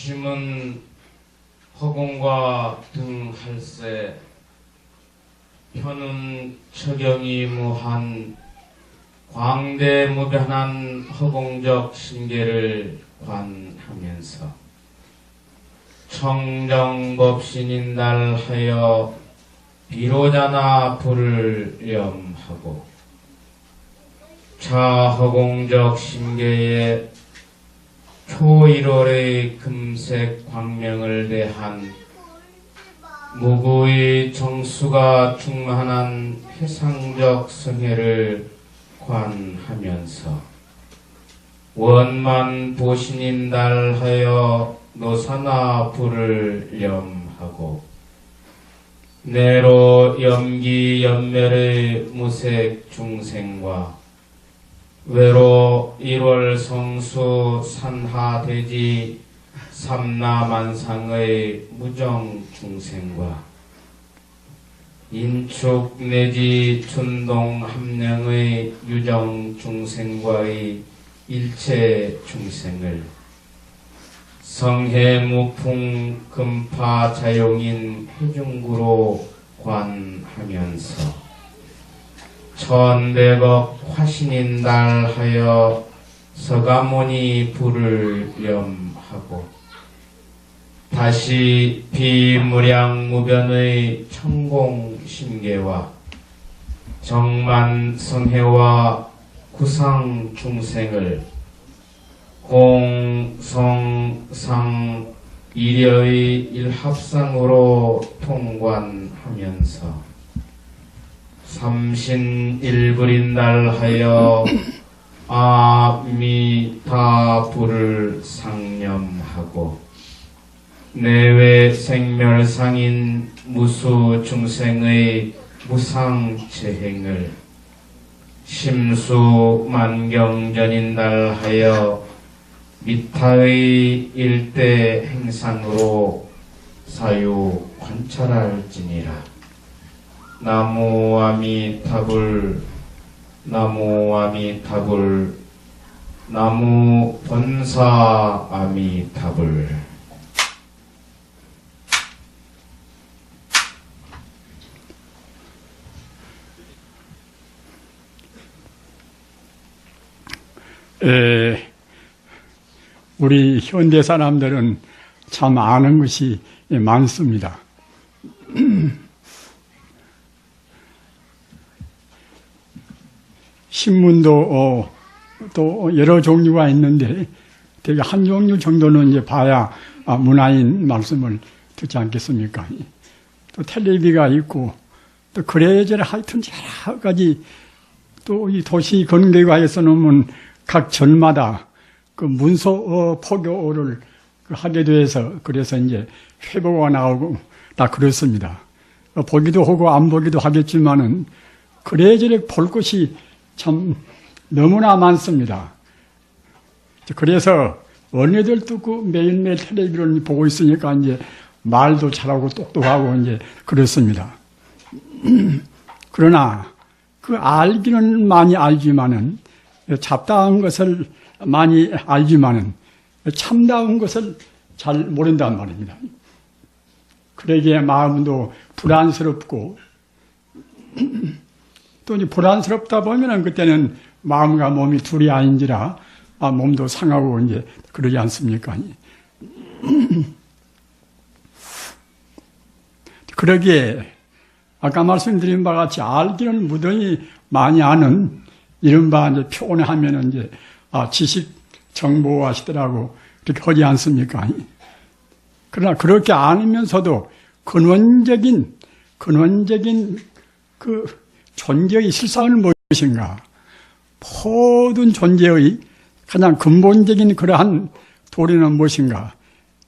부심은 허공과 등할세 편은 처경이 무한 광대무변한 허공적 신계를 관하면서 청정법신인달하여 비로자나 불을 염하고 차허공적 신계에 초1월의 금색 광명을 대한 무구의 정수가 충만한 해상적 성회를 관하면서 원만 보신인달하여 노사나 불을 염하고 내로 염기 연멸의 무색 중생과 외로 1월 성수 산하대지 삼라만상의 무정 중생과 인축 내지 춘동 함령의 유정 중생과의 일체 중생을 성해 무풍 금파 자용인 해중구로 관하면서 천백억 화신인달하여 서가모니 불을 염하고 다시 비무량무변의 천공신계와 정만성해와 구상중생을 공성상 일여의 일합상으로 통관하면서 삼신일불인달하여 아미타불을 상념하고 내외 생멸상인 무수중생의 무상체행을 심수만경전인달하여 미타의 일대 행상으로 사유 관찰할지니라. 나무 아미타불, 나무 아미타불, 나무 본사 아미타불. 우리 현대 사람들은 참 아는 것이 많습니다. 신문도 또 여러 종류가 있는데 되게 한 종류 정도는 이제 봐야 문화인 말씀을 듣지 않겠습니까? 또 텔레비가 있고 또 그래저래 하여튼 여러 가지 또 이 도시 건개과에서 놓으면 각 절마다 그 문서 포교를 하게 돼서 그래서 이제 회보가 나오고 다 그렇습니다. 보기도 하고 안 보기도 하겠지만은 그래저래 볼 것이 참 너무나 많습니다. 그래서 언니들도 그 매일매일 텔레비를 보고 있으니까 이제 말도 잘하고 똑똑하고 이제 그렇습니다. 그러나 그 알기는 많이 알지만은 잡다한 것을 많이 알지만은 참다운 것을 잘 모른단 말입니다. 그러기에 마음도 불안스럽고 또 이제 불안스럽다 보면은 그때는 마음과 몸이 둘이 아닌지라 몸도 상하고 이제 그러지 않습니까? 그러기에 아까 말씀드린 바와 같이 알기는 무던히 많이 아는 이른바 이제 표현하면은 이제 지식 정보하시더라고 그렇게 하지 않습니까? 그러나 그렇게 않으면서도 근원적인 그 존재의 실상은 무엇인가? 모든 존재의 가장 근본적인 그러한 도리는 무엇인가?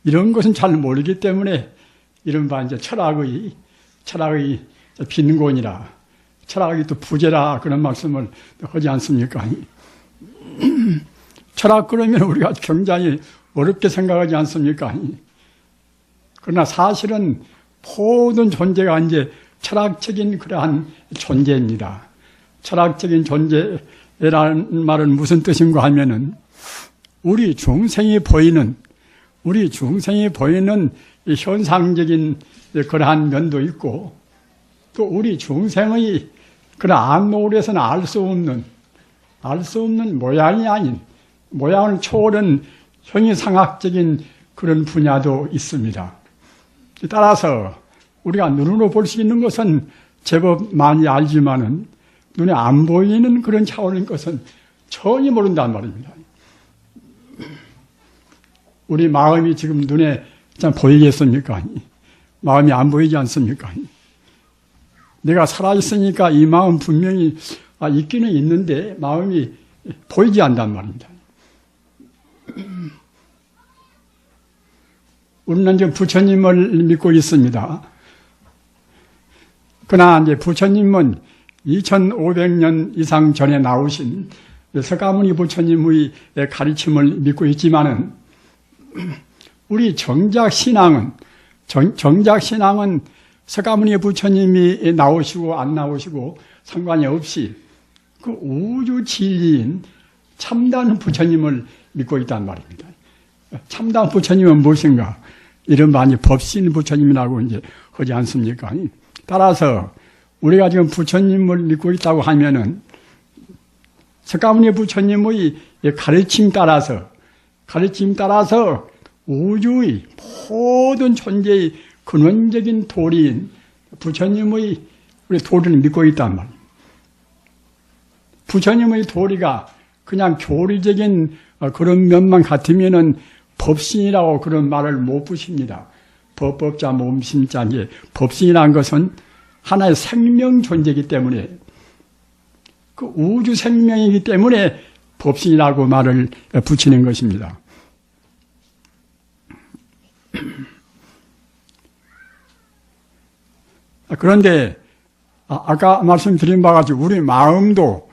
이런 것은 잘 모르기 때문에 이른바 이제 철학의 빈곤이라, 철학의 또 부재라 그런 말씀을 하지 않습니까? 철학 그러면 우리가 굉장히 어렵게 생각하지 않습니까? 그러나 사실은 모든 존재가 이제 철학적인 그러한 존재입니다. 철학적인 존재라는 말은 무슨 뜻인가 하면은 우리 중생이 보이는 우리 중생이 보이는 이 현상적인 그러한 면도 있고, 또 우리 중생의 그런 안목으로서는 알 수 없는 모양이 아닌, 모양을 초월한 형이상학적인 그런 분야도 있습니다. 따라서 우리가 눈으로 볼 수 있는 것은 제법 많이 알지만은 눈에 안 보이는 그런 차원인 것은 전혀 모른단 말입니다. 우리 마음이 지금 눈에 보이겠습니까? 마음이 안 보이지 않습니까? 내가 살아있으니까 이 마음 분명히 있기는 있는데 마음이 보이지 않단 말입니다. 우리는 이제 부처님을 믿고 있습니다. 그러나 이제 부처님은 2500년 이상 전에 나오신 서가모니 부처님의 가르침을 믿고 있지만은 우리 정작 신앙은 서가모니 부처님이 나오시고 안 나오시고 상관이 없이 그 우주 진리인 참다운 부처님을 믿고 있단 말입니다. 참다운 부처님은 무엇인가? 이런 많이 법신 부처님이라고 이제 하지 않습니까? 따라서 우리가 지금 부처님을 믿고 있다고 하면은 서가모니 부처님의 가르침 따라서 우주의 모든 존재의 근원적인 도리인 부처님의 우리 도리를 믿고 있단 말이에요. 부처님의 도리가 그냥 교리적인 그런 면만 같으면은 법신이라고 그런 말을 못 붙입니다. 법법자 몸신자, 법신이라는 것은 하나의 생명 존재이기 때문에 그 우주 생명이기 때문에 법신이라고 말을 붙이는 것입니다. 그런데 아까 말씀드린 바와 같이 우리 마음도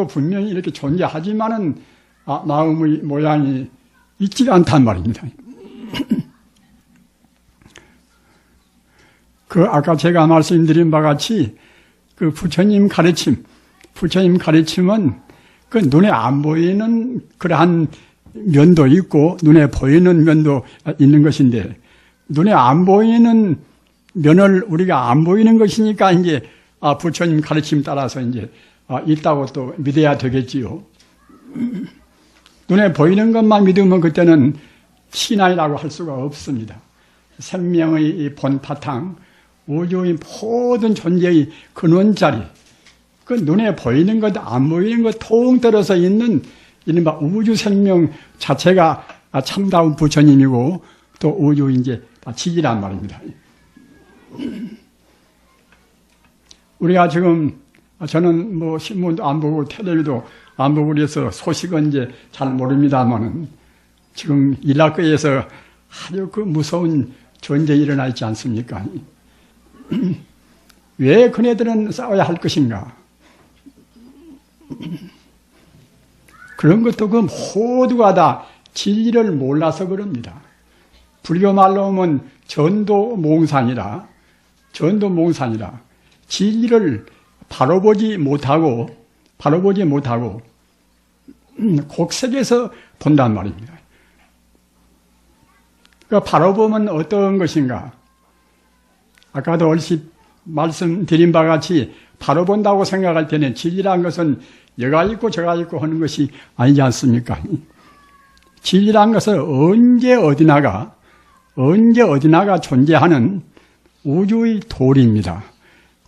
분명히 이렇게 존재하지만은 마음의 모양이 있지 않단 말입니다. 그 아까 제가 말씀드린 바와 같이 그 부처님 가르침은 그 눈에 안 보이는 그러한 면도 있고 눈에 보이는 면도 있는 것인데 눈에 안 보이는 면을 우리가 안 보이는 것이니까 이제 부처님 가르침 따라서 이제 있다고 또 믿어야 되겠지요. 눈에 보이는 것만 믿으면 그때는 신앙이라고 할 수가 없습니다. 생명의 본바탕, 우주의 모든 존재의 근원자리, 그 눈에 보이는 것, 안 보이는 것 통틀어서 있는 이른바 우주 생명 자체가 참다운 부처님이고 또 우주 이제 지지란 말입니다. 우리가 지금 저는 뭐 신문도 안 보고 텔레비도 안 보고 그래서 소식은 이제 잘 모릅니다만은 지금 이라크에서 아주 그 무서운 전쟁이 일어나 있지 않습니까? 왜 그네들은 싸워야 할 것인가? 그런 것도 그 모두가 다 진리를 몰라서 그럽니다. 불교 말로 하면 전도몽산이라 진리를 바로 보지 못하고 곡색에서 본단 말입니다. 그러니까 바로 보면 어떤 것인가? 아까도 얼핏 말씀드린 바와 같이 바로 본다고 생각할 때는 진리란 것은 여가 있고 저가 있고 하는 것이 아니지 않습니까? 진리란 것은 언제 어디나가 존재하는 우주의 도리입니다.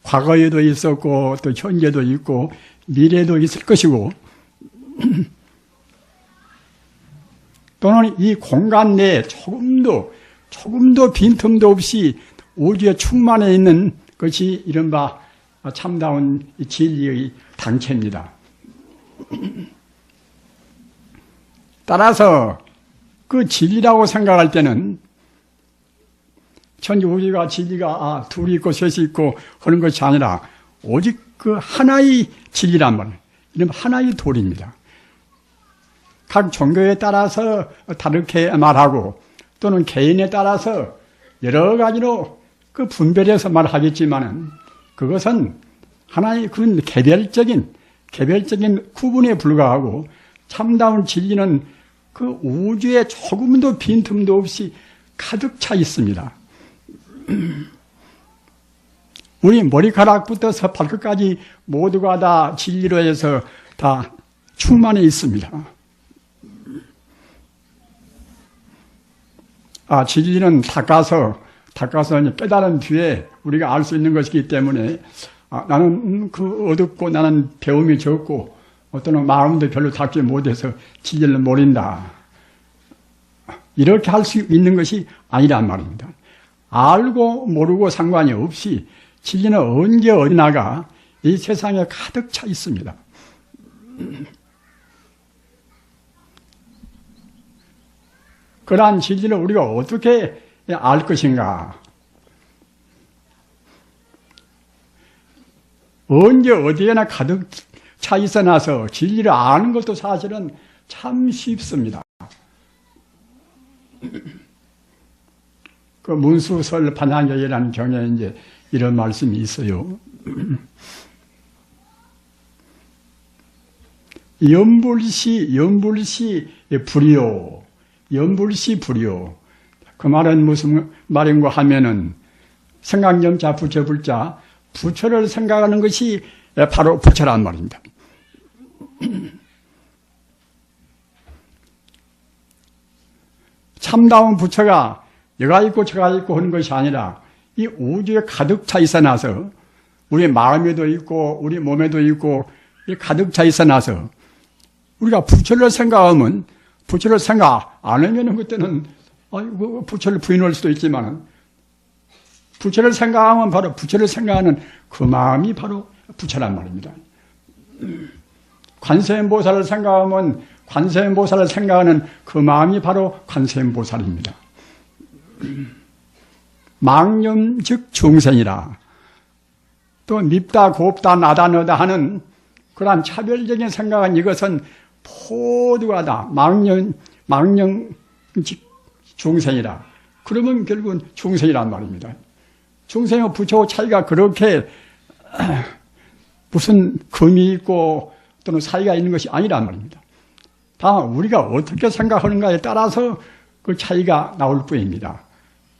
과거에도 있었고 또 현재도 있고 미래도 있을 것이고 또는 이 공간 내에 조금도 빈틈도 없이 우주에 충만해 있는 것이 이른바 참다운 진리의 당체입니다. 따라서 그 진리라고 생각할 때는 천지 우주가 진리가 둘이 있고 셋이 있고 하는 것이 아니라 오직 그 하나의 진리란 말이에요. 이런 하나의 도리입니다. 각 종교에 따라서 다르게 말하고 또는 개인에 따라서 여러 가지로 그 분별해서 말하겠지만은 그것은 하나의 그런 개별적인 구분에 불과하고 참다운 진리는 그 우주에 조금도 빈틈도 없이 가득 차 있습니다. 우리 머리카락부터 발끝까지 모두가 다 진리로 해서 다 충만해 있습니다. 진리는 닦아서 깨달은 뒤에 우리가 알 수 있는 것이기 때문에 나는 그 어둡고 나는 배움이 적고 어떤 마음도 별로 닦지 못해서 진리를 모른다. 이렇게 할 수 있는 것이 아니란 말입니다. 알고 모르고 상관이 없이 진리는 언제 어디나가 이 세상에 가득 차 있습니다. 그러한 진리를 우리가 어떻게 알 것인가? 언제 어디에나 가득 차 있어 나서 진리를 아는 것도 사실은 참 쉽습니다. 그 문수설 반향경이라는 경에 이제 이런 말씀이 있어요. 연불시 불이요. 연불시 불이요. 그 말은 무슨 말인가 하면은 생각염자 부처불자 부처를 생각하는 것이 바로 부처란 말입니다. 참다운 부처가 여가 있고 저가 있고 하는 것이 아니라 이 우주에 가득 차 있어 나서 우리 마음에도 있고 우리 몸에도 있고 가득 차 있어 나서 우리가 부처를 생각하면 부처를 생각 안 하면 그때는 부처를 부인할 수도 있지만 부처를 생각하면 바로 부처를 생각하는 그 마음이 바로 부처란 말입니다. 관세음보살을 생각하면 관세음보살을 생각하는 그 마음이 바로 관세음보살입니다. 망념 즉 중생이라. 또 밉다 곱다 나다 너다 하는 그러한 차별적인 생각은 이것은 모두가 다 망념 즉 중생이라. 그러면 결국은 중생이란 말입니다. 중생과 부처와 차이가 그렇게 무슨 금이 있고 또는 사이가 있는 것이 아니란 말입니다. 다만 우리가 어떻게 생각하는가에 따라서 그 차이가 나올 뿐입니다.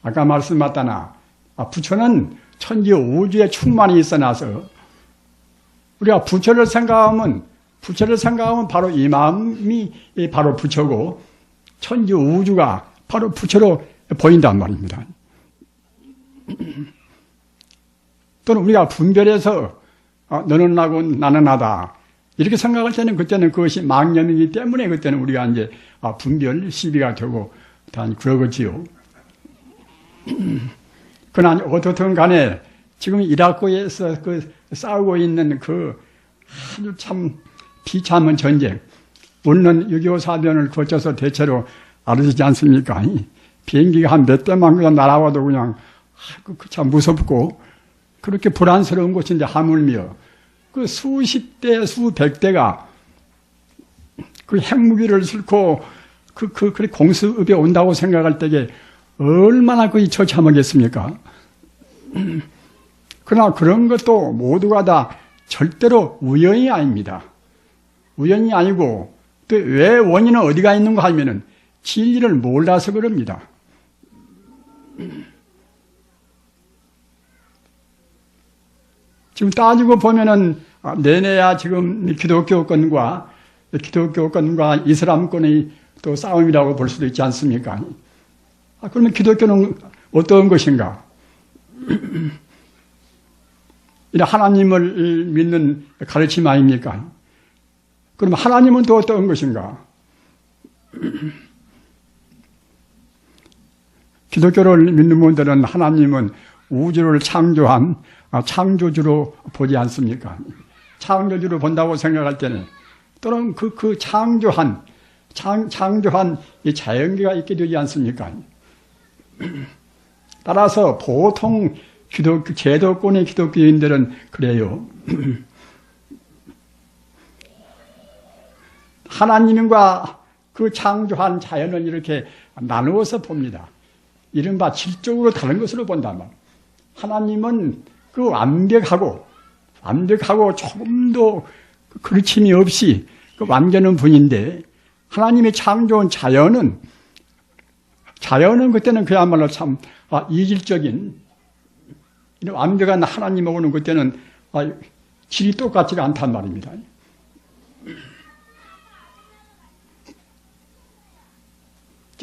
아까 말씀하셨다나 부처는 천지 우주에 충만히 있어 나서 우리가 부처를 생각하면 바로 이 마음이 바로 부처고 천지 우주가 바로 부처로 보인단 말입니다. 또는 우리가 분별해서 너는 나고 나는 나다 이렇게 생각할 때는 그때는 그것이 망념이기 때문에 그때는 우리가 이제 분별 시비가 되고 다 그러겠지요. 그러나 어떻든 간에 지금 이라크에서 그 싸우고 있는 그 아주 참 비참한 전쟁, 우리는 6.25 사변을 거쳐서 대체로 알아지지 않습니까? 비행기가 한 몇 대만 그냥 날아와도 그냥 참 무섭고 그렇게 불안스러운 곳인데 하물며 그 수십 대, 수백 대가 그 핵무기를 싣고 그 공습에 온다고 생각할 때에 얼마나 그이 처참하겠습니까? 그러나 그런 것도 모두가 다 절대로 우연이 아닙니다. 우연이 아니고 또 왜 원인은 어디가 있는가 하면은 진리를 몰라서 그럽니다. 지금 따지고 보면은 내내야 지금 기독교권과 이슬람권의 또 싸움이라고 볼 수도 있지 않습니까? 그러면 기독교는 어떤 것인가? 하나님을 믿는 가르침 아닙니까? 그러면 하나님은 또 어떤 것인가? 기독교를 믿는 분들은 하나님은 우주를 창조한 창조주로 보지 않습니까? 창조주로 본다고 생각할 때는 또는 그 창조한 이 자연계가 있게 되지 않습니까? 따라서 보통 제도권의 기독교인들은 그래요. 하나님과 그 창조한 자연을 이렇게 나누어서 봅니다. 이른바 질적으로 다른 것으로 본단 말이에요. 하나님은 그 완벽하고 조금도 그르침이 없이 그 완전한 분인데 하나님이 창조한 자연은 그때는 그야말로 참 이질적인 완벽한 하나님하고는 그때는 질이 똑같지가 않단 말입니다.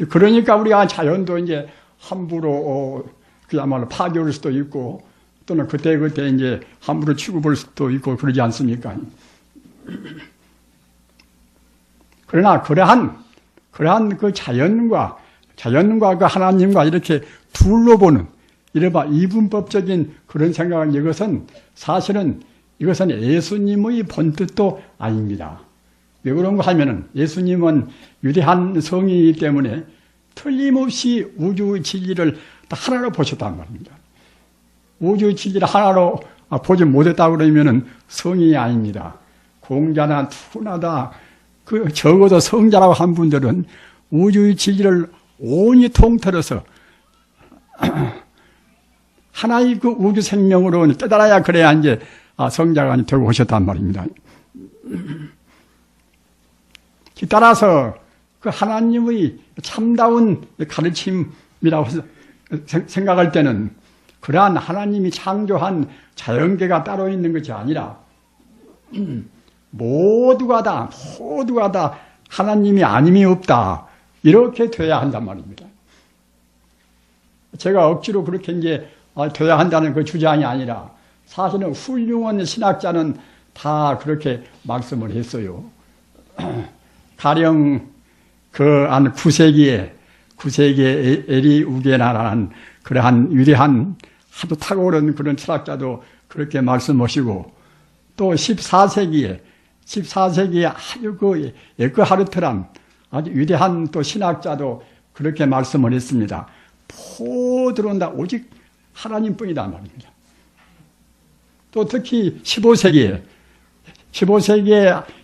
그러니까 우리가 자연도 이제 함부로 그야말로 파괴할 수도 있고 또는 그때 이제 함부로 취급할 수도 있고 그러지 않습니까? 그러나 그러한 그 자연과 그 하나님과 이렇게 둘로 보는 이른바 이분법적인 그런 생각은 사실은 이것은 예수님의 본뜻도 아닙니다. 왜 그런가 하면은 예수님은 위대한 성이기 때문에 틀림없이 우주의 진리를 다 하나로 보셨단 말입니다. 우주의 진리를 하나로 보지 못했다고 그러면은 성이 아닙니다. 공자나 투나다 적어도 성자라고 한 분들은 우주의 진리를 온히 통틀어서 하나의 그 우주 생명으로 깨달아야 그래야 이제 성자가 되고 오셨단 말입니다. 따라서 그 하나님의 참다운 가르침이라고 생각할 때는 그러한 하나님이 창조한 자연계가 따로 있는 것이 아니라 모두가 다 하나님이 아님이 없다. 이렇게 돼야 한단 말입니다. 제가 억지로 그렇게 이제 돼야 한다는 그 주장이 아니라 사실은 훌륭한 신학자는 다 그렇게 말씀을 했어요. 가령 한 9세기에 에리 우게나라는 그러한 위대한 아주 탁월한 그런 철학자도 그렇게 말씀하시고 또 14세기에 아주 그 에크하르트란 아주 위대한 또 신학자도 그렇게 말씀을 했습니다. 모두는 다 오직 하나님뿐이다 말입니다. 또 특히 15세기에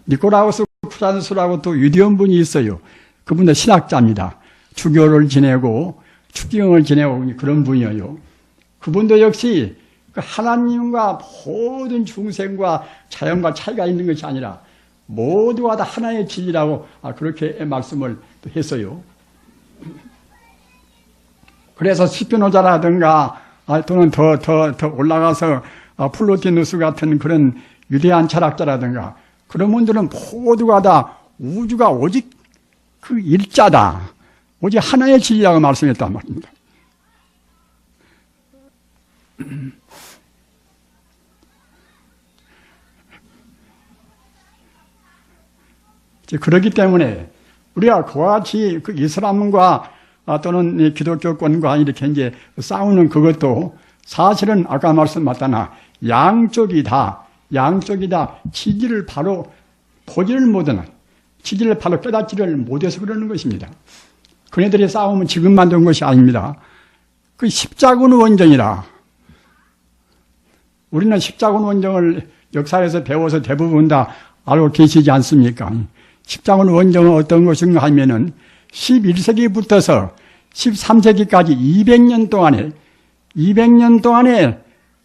니코라우스 쿠란스라고 또 위대한 분이 있어요. 그분도 신학자입니다. 주교를 지내고 축경을 지내고 그런 분이에요. 그분도 역시 하나님과 모든 중생과 자연과 차이가 있는 것이 아니라 모두가 다 하나의 진리라고 그렇게 말씀을 했어요. 그래서 스피노자라든가 또는 더 올라가서 플로티누스 같은 그런 위대한 철학자라든가 그런 분들은 모두가 다 우주가 오직 그 일자다. 오직 하나의 진리라고 말씀했단 말입니다. 그렇기 때문에 우리가 그와 같이 그 이슬람과 또는 기독교권과 이렇게 이제 싸우는 그것도 사실은 아까 말씀하셨다나 양쪽이 다 지지를 바로 보지를 못하는 지지를 바로 깨닫지를 못해서 그러는 것입니다. 그네들의 싸움은 지금 만든 것이 아닙니다. 그 십자군 원정이라 우리는 십자군 원정을 역사에서 배워서 대부분 다 알고 계시지 않습니까? 십자군 원정은 어떤 것인가 하면은 11세기부터서 13세기까지 200년 동안에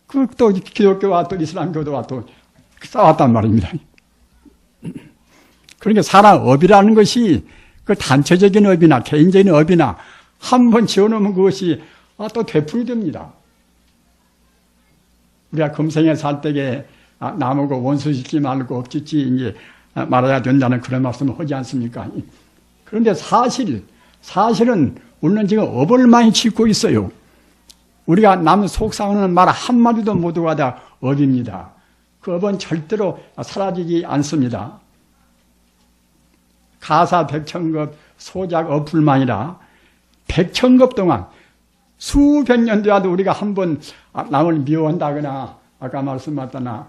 그 또 기독교와 또 이슬람교도와 또 싸웠단 말입니다. 그러니까 사람 업이라는 것이 그 단체적인 업이나 개인적인 업이나 한번 지어놓으면 그것이 또 되풀이됩니다. 우리가 금생에 살 때에 나무고 원수 짓지 말고 업 짓지 이제 말아야 된다는 그런 말씀을 하지 않습니까? 그런데 사실은 우리는 지금 업을 많이 짓고 있어요. 우리가 남 속상하는 말 한마디도 모두가 다 업입니다. 그 업은 절대로 사라지지 않습니다. 가사 백천급 소작 업뿐만이라 백천급 동안 수백 년 되어도 우리가 한번 남을 미워한다거나 아까 말씀하셨다나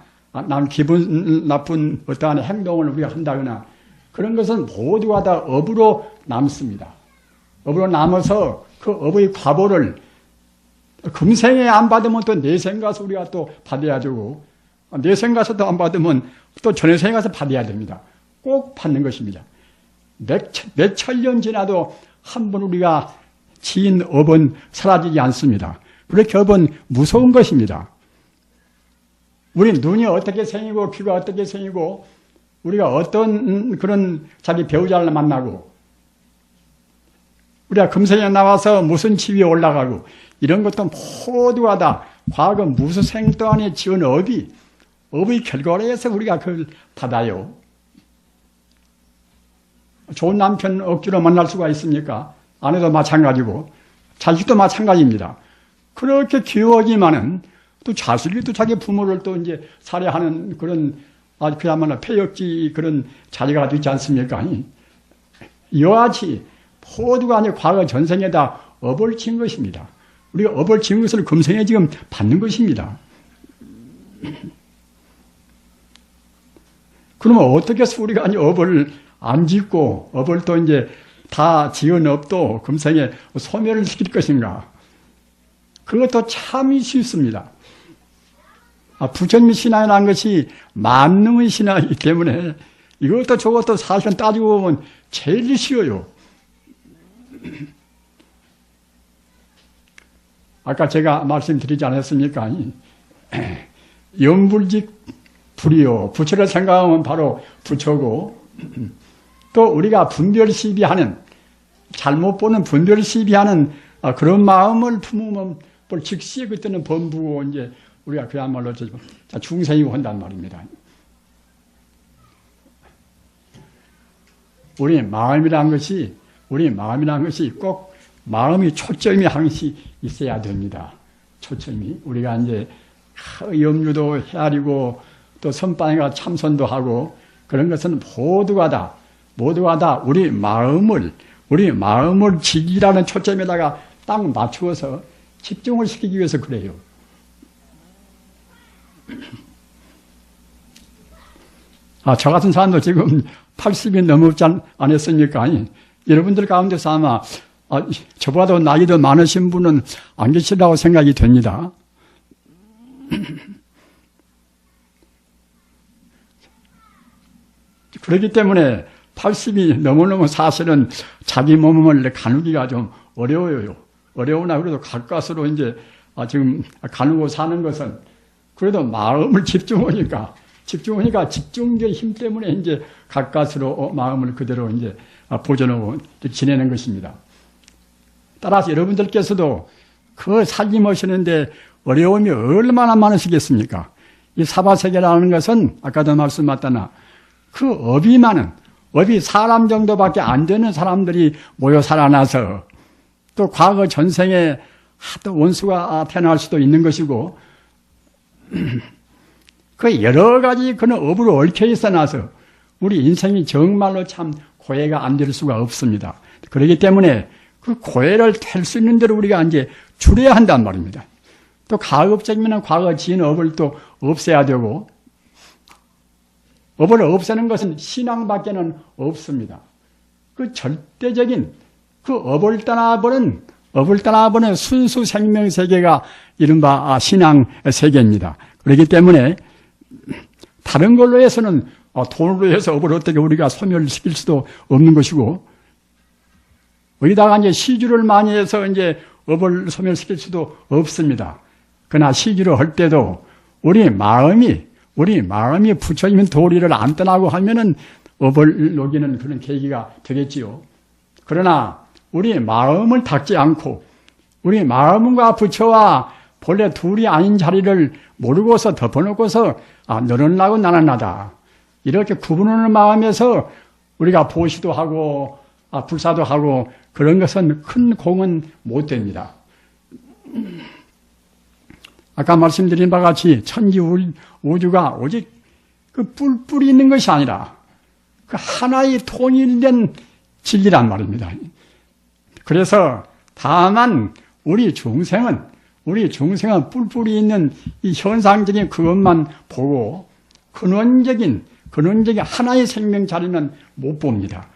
남 기분 나쁜 어떠한 행동을 우리가 한다거나 그런 것은 모두가 다 업으로 남습니다. 업으로 남아서 그 업의 과보를 금생에 안 받으면 또 내생 가서 우리가 또 받아야 되고 내생 가서도 안 받으면 또 전생에 가서 받아야 됩니다. 꼭 받는 것입니다. 몇 천 년 지나도 한 번 우리가 지은 업은 사라지지 않습니다. 그렇게 업은 무서운 것입니다. 우리 눈이 어떻게 생기고 귀가 어떻게 생기고 우리가 어떤 그런 자기 배우자를 만나고, 우리가 금생에 나와서 무슨 지위에 올라가고, 이런 것도 모두가 다 과거 무수생 동안에 지은 업의 결과로 해서 우리가 그걸 받아요. 좋은 남편 억지로 만날 수가 있습니까? 아내도 마찬가지고, 자식도 마찬가지입니다. 그렇게 기억이면은 또 자식이 또 자기 부모를 또 이제 살해하는 그런 그야말로 폐역지 그런 자리가 있지 않습니까? 이와 같이 모두가 아니 과거 전생에다 업을 진 것입니다. 우리가 업을 진 것을 금생에 지금 받는 것입니다. 그러면 어떻게 해서 우리가 아니 업을 안 짓고 업을 또 이제 다 지은 업도 금생에 소멸을 시킬 것인가? 그것도 참 쉽습니다. 부처님 신앙이라는 것이 만능의 신앙이기 때문에 이것도 저것도 사실은 따지고 보면 제일 쉬워요. 아까 제가 말씀드리지 않았습니까? 염불직 불이요. 부처를 생각하면 바로 부처고, 또 우리가 분별시비하는, 잘못 보는 분별시비하는 그런 마음을 품으면 즉시 그때는 범부고 이제 우리가 그야말로 중생이고 한단 말입니다. 우리 마음이라는 것이 꼭 마음이 초점이 항시 있어야 됩니다. 초점이. 우리가 이제 염류도 헤아리고 또 선방에가 참선도 하고 그런 것은 모두가 다 우리 마음을 지기라는 초점에다가 딱 맞추어서 집중을 시키기 위해서 그래요. 저 같은 사람도 지금 80이 넘었지 않았습니까? 여러분들 가운데서 아마 저보다도 나이도 많으신 분은 안 계시라고 생각이 됩니다. 그렇기 때문에 80이 넘으면 사실은 자기 몸을 가누기가 좀 어려워요. 어려우나 그래도 가까스로 이제 지금 가누고 사는 것은 그래도 마음을 집중하니까 집중의 힘 때문에 이제 가까스로 마음을 그대로 이제 보존하고 지내는 것입니다. 따라서 여러분들께서도 그 살림하시는데 어려움이 얼마나 많으시겠습니까? 이 사바세계라는 것은 아까도 말씀하셨다나 그 업이 사람 정도밖에 안 되는 사람들이 모여 살아나서 또 과거 전생에 또 원수가 태어날 수도 있는 것이고 그 여러 가지 그런 업으로 얽혀 있어 나서 우리 인생이 정말로 참 고해가 안 될 수가 없습니다. 그렇기 때문에 그 고해를 뗄 수 있는 대로 우리가 이제 줄여야 한단 말입니다. 또 가급적이면 과거 지은 업을 또 없애야 되고 업을 없애는 것은 신앙밖에는 없습니다. 그 절대적인 그 업을 떠나버린 순수 생명 세계가 이른바 신앙 세계입니다. 그렇기 때문에 다른 걸로 해서는 돈으로 해서 업을 어떻게 우리가 소멸시킬 수도 없는 것이고 여기다가 이제 시주를 많이 해서 이제 업을 소멸시킬 수도 없습니다. 그러나 시주를 할 때도 우리 마음이 부처님의 도리를 안 떠나고 하면은 업을 녹이는 그런 계기가 되겠지요. 그러나 우리 마음을 닫지 않고 우리 마음과 부처와 본래 둘이 아닌 자리를 모르고서 덮어놓고서 너는 나고 나는 나다. 이렇게 구분하는 마음에서 우리가 보시도 하고 불사도 하고 그런 것은 큰 공은 못 됩니다. 아까 말씀드린 바와 같이 천지 우주가 오직 그 뿔뿔이 있는 것이 아니라 그 하나의 통일된 진리란 말입니다. 그래서 다만 우리 중생은 뿔뿔이 있는 이 현상적인 그것만 보고 근원적인 하나의 생명 자리는 못 봅니다.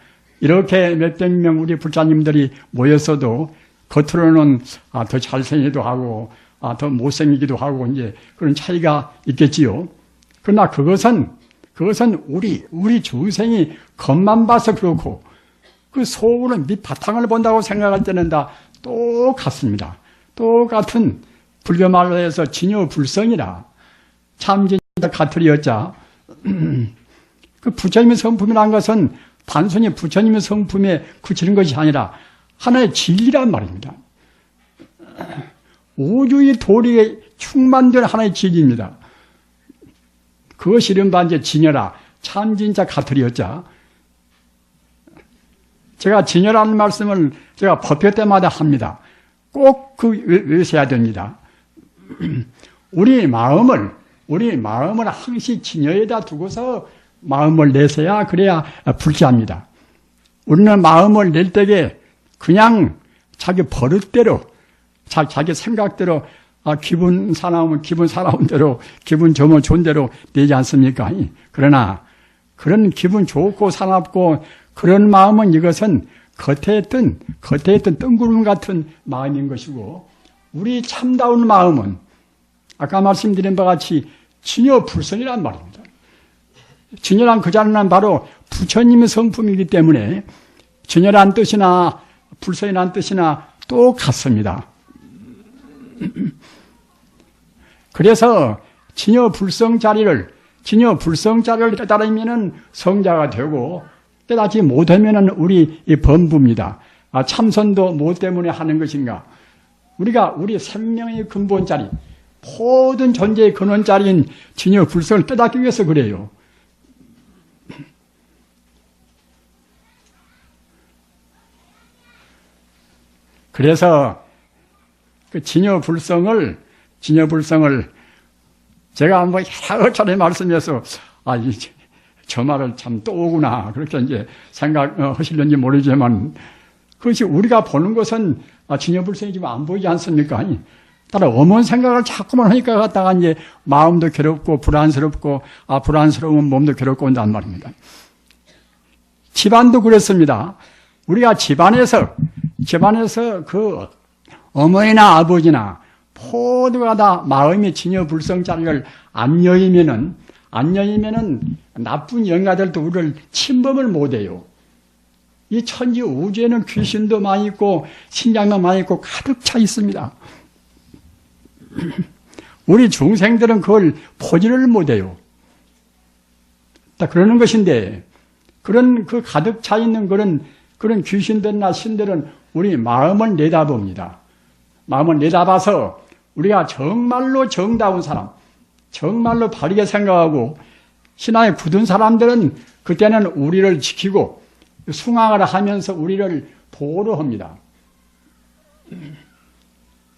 이렇게 몇백 명 우리 불자님들이 모였어도 겉으로는 더 잘생기기도 하고 더 못생기기도 하고 이제 그런 차이가 있겠지요. 그러나 그것은 우리 중생이 겉만 봐서 그렇고 그 속으로 밑바탕을 본다고 생각할 때는 다 똑같습니다. 똑같은 불교 말로 해서 진여불성이라 참진자 같으리였자 그 부처님의 성품이라는 것은 단순히 부처님의 성품에 그치는 것이 아니라 하나의 진리란 말입니다. 우주의 도리에 충만된 하나의 진리입니다. 그것이 이른바 이제 진여라, 참진자 가틀이었자. 제가 진여라는 말씀을 제가 법회 때마다 합니다. 꼭 외세야 됩니다. 우리 마음을 항시 진여에다 두고서 마음을 내세야 그래야 불쾌합니다. 우리는 마음을 낼 때에 그냥 자기 버릇대로, 자기 생각대로, 기분 사나우면 기분 사나운 대로, 기분 좋은 대로 내지 않습니까? 그러나 그런 기분 좋고 사납고 그런 마음은 이것은 겉에 있던 뜬구름 같은 마음인 것이고, 우리 참다운 마음은 아까 말씀드린 바와 같이 진여불성이란 말입니다. 진여란 그 자는 바로 부처님의 성품이기 때문에 진여란 뜻이나 불성이란 뜻이나 똑같습니다. 그래서 진여불성 자리를 깨달으면 성자가 되고, 깨닫지 못하면 우리 범부입니다. 참선도 뭐 때문에 하는 것인가? 우리 생명의 근본 자리, 모든 존재의 근원 자리인 진여불성을 깨닫기 위해서 그래요. 그래서 그 진여불성을 제가 한번 여러 차례 말씀해서 저 말을 참 또 오구나 그렇게 이제 생각하실는지 모르지만, 그것이 우리가 보는 것은 진여불성이 지금 안 보이지 않습니까? 따라 어머니 생각을 자꾸만 하니까 갖다가 이제 마음도 괴롭고 불안스럽고, 불안스러우면 몸도 괴롭고 온단 말입니다. 집안도 그렇습니다. 우리가 집안에서 그 어머니나 아버지나 모두가 다 마음의 진여불성 자리를 안 여이면은 나쁜 영가들도 우리를 침범을 못해요. 이 천지 우주에는 귀신도 많이 있고 신장도 많이 있고 가득 차 있습니다. 우리 중생들은 그걸 보지를 못해요. 그러는 것인데, 그런 그 가득 차 있는 그런 귀신들이나 신들은 우리 마음을 내다봅니다. 마음을 내다봐서 우리가 정말로 정다운 사람, 정말로 바르게 생각하고 신앙에 굳은 사람들은 그때는 우리를 지키고 숭앙을 하면서 우리를 보호합니다.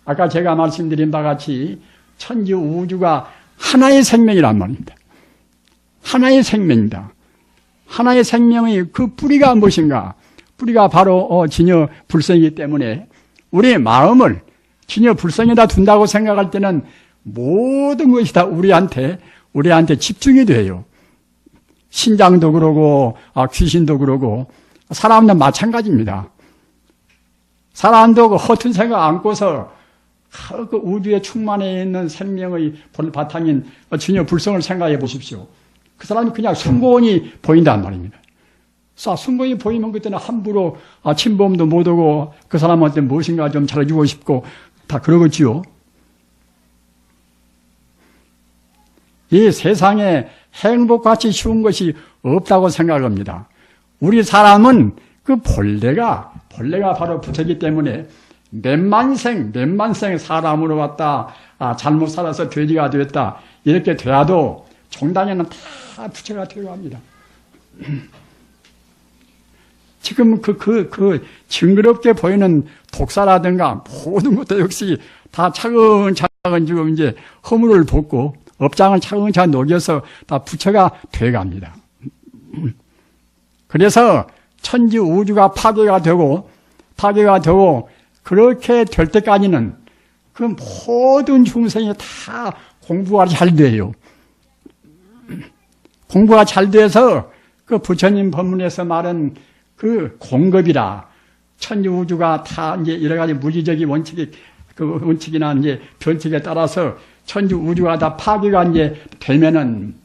아까 제가 말씀드린 바와 같이 천지 우주가 하나의 생명이란 말입니다. 하나의 생명입니다. 하나의 생명의 그 뿌리가 무엇인가? 뿌리가 바로 진여불성이기 때문에 우리의 마음을 진여불성에다 둔다고 생각할 때는 모든 것이 다 우리한테 집중이 돼요. 신장도 그러고 귀신도 그러고 사람도 마찬가지입니다. 사람도 그 허튼 생각 안고서 그 우주에 충만해 있는 생명의 바탕인 진여불성을 생각해 보십시오. 그 사람이 그냥 숭고원이 보인단 말입니다. 숭고원이 보이면 그때는 함부로 침범도 못하고 그 사람한테 무엇인가 좀 잘해주고 싶고 다 그러겠지요. 이 세상에 행복같이 쉬운 것이 없다고 생각합니다. 우리 사람은 그 본래가 바로 부처이기 때문에 몇만 생 사람으로 왔다, 잘못 살아서 돼지가 되었다, 이렇게 돼야도 종단에는 다 부처가 되어갑니다. 지금 그 징그럽게 보이는 독사라든가 모든 것도 역시 다 차근차근 지금 이제 허물을 벗고 업장을 차근차근 녹여서 다 부처가 되어갑니다. 그래서 천지 우주가 파괴가 되고 그렇게 될 때까지는 그 모든 중생이 다 공부가 잘 돼요. 공부가 잘 돼서 그 부처님 법문에서 말한 그 공급이라, 천지 우주가 다 이제 여러 가지 무지적인 원칙이나 이제 변칙에 따라서 천지 우주가 다 파괴가 이제 되면은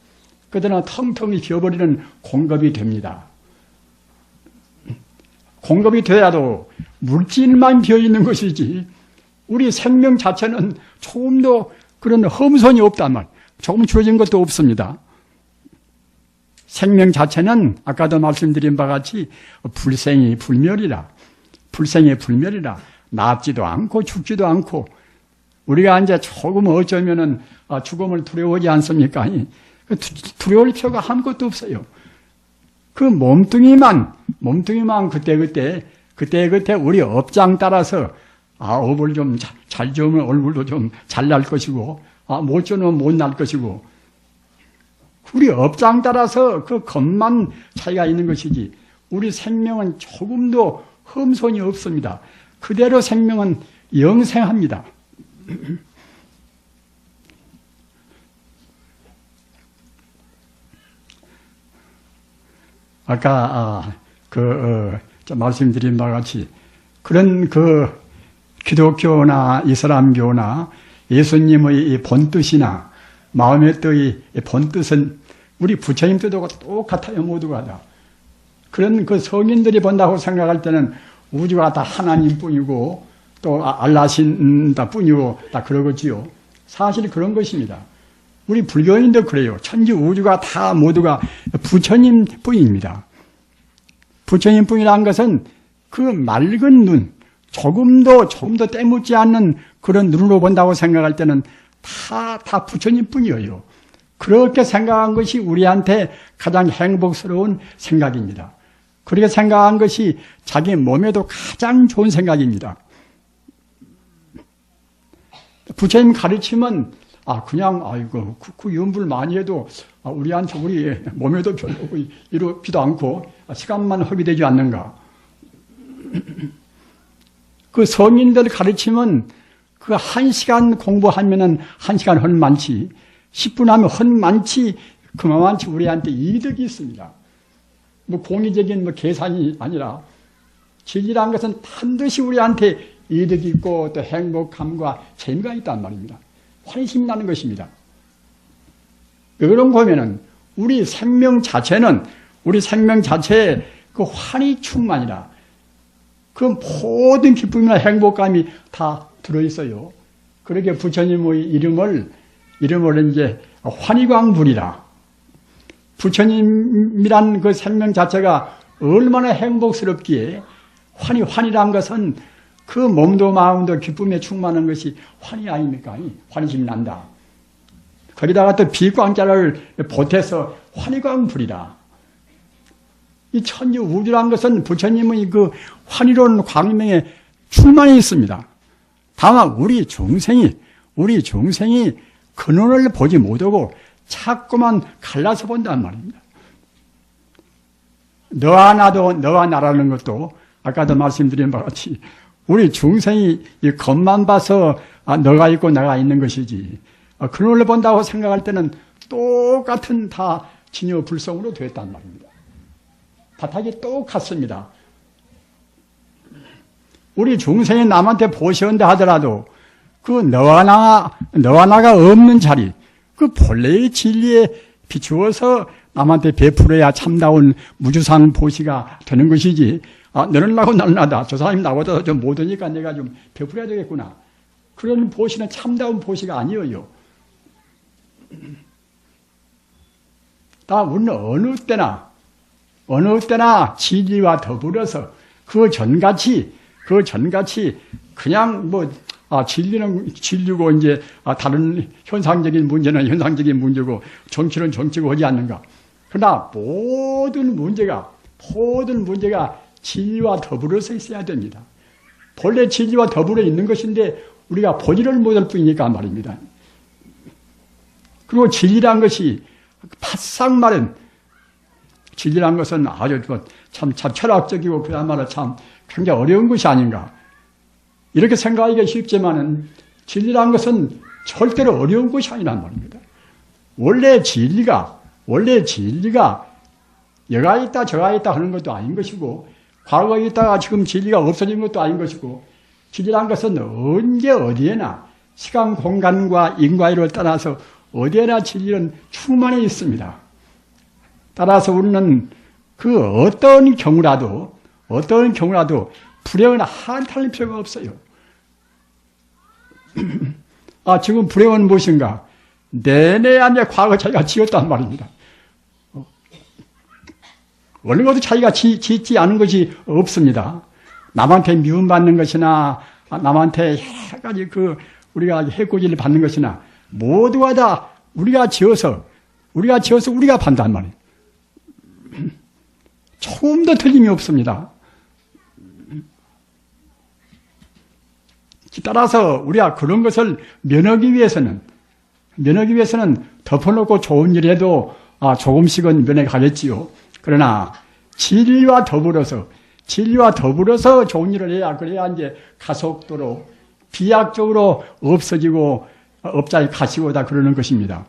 그들은 텅텅이 비어버리는 공급이 됩니다. 공급이 돼야도 물질만 비어있는 것이지 우리 생명 자체는 조금도 그런 험선이 없단 말, 조금 주어진 것도 없습니다. 생명 자체는 아까도 말씀드린 바와 같이 불생이 불멸이라. 불생이 불멸이라. 낫지도 않고 죽지도 않고 우리가 이제 조금 어쩌면은 죽음을 두려워하지 않습니까? 두려울 필요가 아무것도 없어요. 그 몸뚱이만 그때 우리 업장 따라서 업을 좀 잘 지으면 얼굴도 좀 잘 날 것이고 못 지으면 못 날 것이고 우리 업장 따라서 그 것만 차이가 있는 것이지 우리 생명은 조금도 흠손이 없습니다. 그대로 생명은 영생합니다. 아까 말씀드린 바와 같이 그런 기독교나 이슬람교나 예수님의 이 본뜻이나 마음의 뜻의 본뜻은 우리 부처님 뜻하고 똑같아요. 모두가 다. 그런 성인들이 본다고 생각할 때는 우주가 다 하나님뿐이고 또 알라신다 뿐이고 다 그러겠지요. 사실 그런 것입니다. 우리 불교인도 그래요. 천지 우주가 다 모두가 부처님 뿐입니다. 부처님 뿐이라는 것은 그 맑은 눈, 조금도 때묻지 않는 그런 눈으로 본다고 생각할 때는 다 부처님 뿐이에요. 그렇게 생각한 것이 우리한테 가장 행복스러운 생각입니다. 그렇게 생각한 것이 자기 몸에도 가장 좋은 생각입니다. 부처님 가르침은 그냥 그 연불 많이 해도 우리 몸에도 별로 이렇지도 않고 시간만 허비되지 않는가. 그 성인들 가르침은 그 1시간 공부하면은 1시간 헛만치, 10분 하면 헛만치, 그만치 우리한테 이득이 있습니다. 공의적인 계산이 아니라 진리라는 것은 반드시 우리한테 이득이 있고 또 행복감과 재미가 있단 말입니다. 환심이 나는 것입니다. 왜 그런가 하면은 우리 생명 자체에 그 환희 충만이라 그 모든 기쁨이나 행복감이 다 들어있어요. 그렇게 부처님의 이름을 이제 환희광불이라. 부처님이란 그 생명 자체가 얼마나 행복스럽기에 환희란 것은 그 몸도 마음도 기쁨에 충만한 것이 환희 아닙니까? 환희심이 난다. 거기다가 또 비광자를 보태서 환희광불이라. 이 천지 우주란 것은 부처님의 그 환희로운 광명에 충만히 있습니다. 다만 우리 종생이 근원을 보지 못하고 자꾸만 갈라서 본단 말입니다. 너와 나라는 것도 아까도 말씀드린 바와 같이 우리 중생이 이 겉만 봐서 너가 있고 내가 있는 것이지 근원을 본다고 생각할 때는 똑같은 다 진여불성으로 됐단 말입니다. 바닥이 똑같습니다. 우리 중생이 남한테 보시온다 하더라도 그 너와 나가 없는 자리, 그 본래의 진리에 비추어서 남한테 베풀어야 참다운 무주상 보시가 되는 것이지, 너는 나고 나는 나다. 저 사람이 나보다 좀 못하니까 내가 좀 베풀어야 되겠구나. 그런 보시는 참다운 보시가 아니에요. 다 우리는 어느 때나 진리와 더불어서 그 전같이 그냥 진리는 진리고 이제 다른 현상적인 문제는 현상적인 문제고 정치는 정치고 하지 않는가. 그러나 모든 문제가 진리와 더불어서 있어야 됩니다. 본래 진리와 더불어 있는 것인데 우리가 보지를 못할 뿐이니까 말입니다. 그리고 진리란 것이 바싹 마른 진리란 것은 아주 참 철학적이고 그야말로 참 굉장히 어려운 것이 아닌가. 이렇게 생각하기가 쉽지만은 진리란 것은 절대로 어려운 것이 아니란 말입니다. 원래 진리가 여가 있다 저가 있다 하는 것도 아닌 것이고 과거에 있다가 지금 진리가 없어진 것도 아닌 것이고 진리란 것은 언제 어디에나 시간 공간과 인과를 떠나서 어디에나 진리는 충만히 있습니다. 따라서 우리는 그 어떤 경우라도 불행은 한탈 필요가 없어요. 지금 불행은 무엇인가? 내내 과거 자기가 지었단 말입니다. 어느 것도 자기가 짓지 않은 것이 없습니다. 남한테 미움받는 것이나 남한테 여러 가지 우리가 해코지를 받는 것이나 모두가 다 우리가 지어서 우리가 판단 말이에요. 조금도 틀림이 없습니다. 따라서 우리가 그런 것을 면하기 위해서는 덮어놓고 좋은 일에도 조금씩은 면해 가겠지요. 그러나 진리와 더불어서 좋은 일을 그래야 이제 가속도로 비약적으로 없어지고 업자에 가시고다 그러는 것입니다.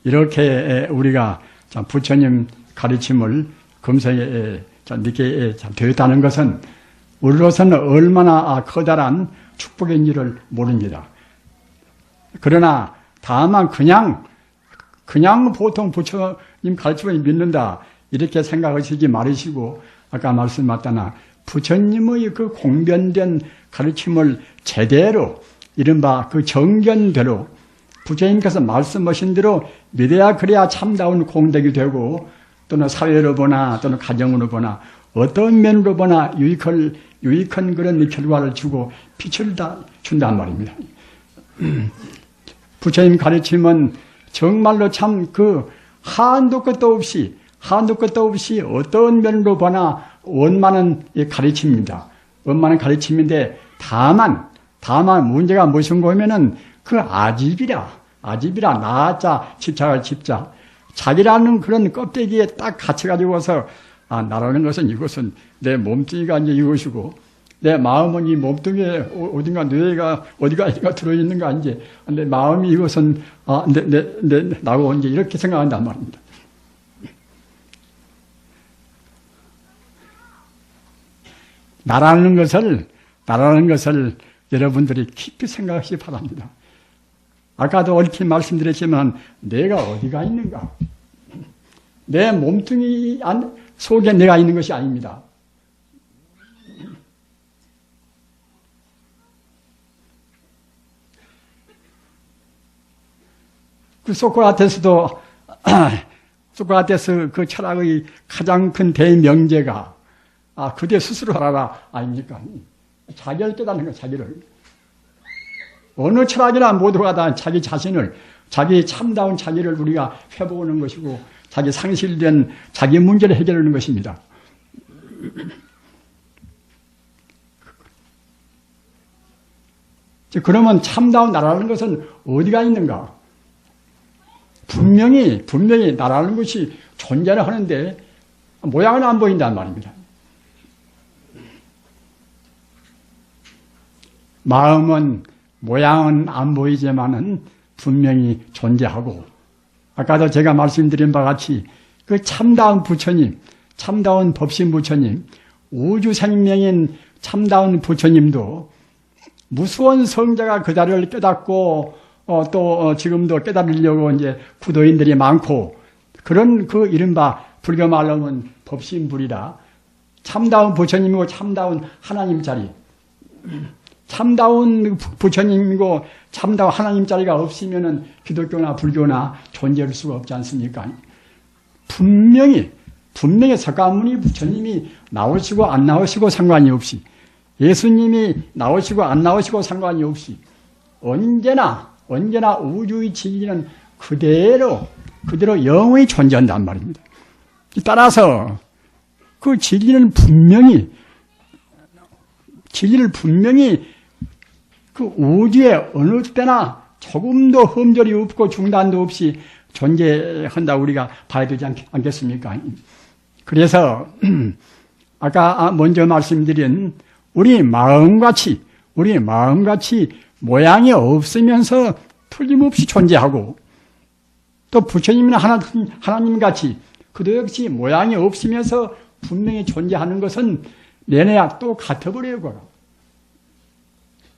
이렇게 우리가 부처님 가르침을 금세에 늦게 되었다는 것은 우리로서는 얼마나 커다란 축복인지를 모릅니다. 그러나 다만 그냥 보통 부처님 가르침을 믿는다 이렇게 생각하시지 말으시고 아까 말씀하셨다나 부처님의 그 공변된 가르침을 제대로 이른바 그 정견대로 부처님께서 말씀하신 대로 믿어야 그래야 참다운 공덕이 되고 또는 사회로 보나 또는 가정으로 보나 어떤 면으로 보나 유익한 그런 결과를 주고 빛을 다 준단 말입니다. 부처님 가르침은 정말로 참 한도 끝도 없이 어떤 면으로 보나 원만한 가르침입니다. 원만한 가르침인데 다만 문제가 무엇인가 하면은 아집이라 나자 집착할 집자 자기라는 그런 껍데기에 딱 갇혀가지고서 나라는 것은 이것은 내 몸뚱이가 이제 이것이고 내 마음은 이 몸뚱이에 어딘가 뇌가 어디가 들어있는가 이제 내 마음이 이것은 나고 이제 이렇게 생각한단 말입니다. 나라는 것을 여러분들이 깊이 생각하시기 바랍니다. 아까도 얼핏 말씀드렸지만 내가 어디가 있는가? 내 몸뚱이 속에 내가 있는 것이 아닙니다. 소크라테스 그 철학의 가장 큰 대명제가 그대 스스로 알아라 아닙니까? 자기를 깨닫는 거 자기를. 어느 철학이나 모두가 다 자기 자신을, 자기 참다운 자기를 우리가 회복하는 것이고, 자기 상실된 자기 문제를 해결하는 것입니다. 그러면 참다운 나라는 것은 어디가 있는가? 분명히 나라는 것이 존재를 하는데, 모양은 안 보인단 말입니다. 모양은 안 보이지만은 분명히 존재하고, 아까도 제가 말씀드린 바와 같이 그 참다운 부처님, 참다운 법신 부처님, 우주 생명인 참다운 부처님도 무수한 성자가 그 자리를 깨닫고 또 지금도 깨달으려고 이제 구도인들이 많고 그런 그 이른바 불교 말로 하면 법신불이라 참다운 부처님이고 참다운 하나님 자리, 참다운 부처님이고 참다운 하나님 자리가 없으면은 기독교나 불교나 존재할 수가 없지 않습니까? 분명히 석가모니 부처님이 나오시고 안 나오시고 상관이 없이, 예수님이 나오시고 안 나오시고 상관이 없이 언제나 우주의 진리는 그대로 영원히 존재한단 말입니다. 따라서 그 진리를 분명히 그 우주에 어느 때나 조금도 흠결이 없고 중단도 없이 존재한다 우리가 봐야 되지 않겠습니까? 그래서 아까 먼저 말씀드린 우리 마음같이 모양이 없으면서 틀림없이 존재하고, 또 부처님이나 하나님같이 그도 역시 모양이 없으면서 분명히 존재하는 것은 내내야 또 같아버려요.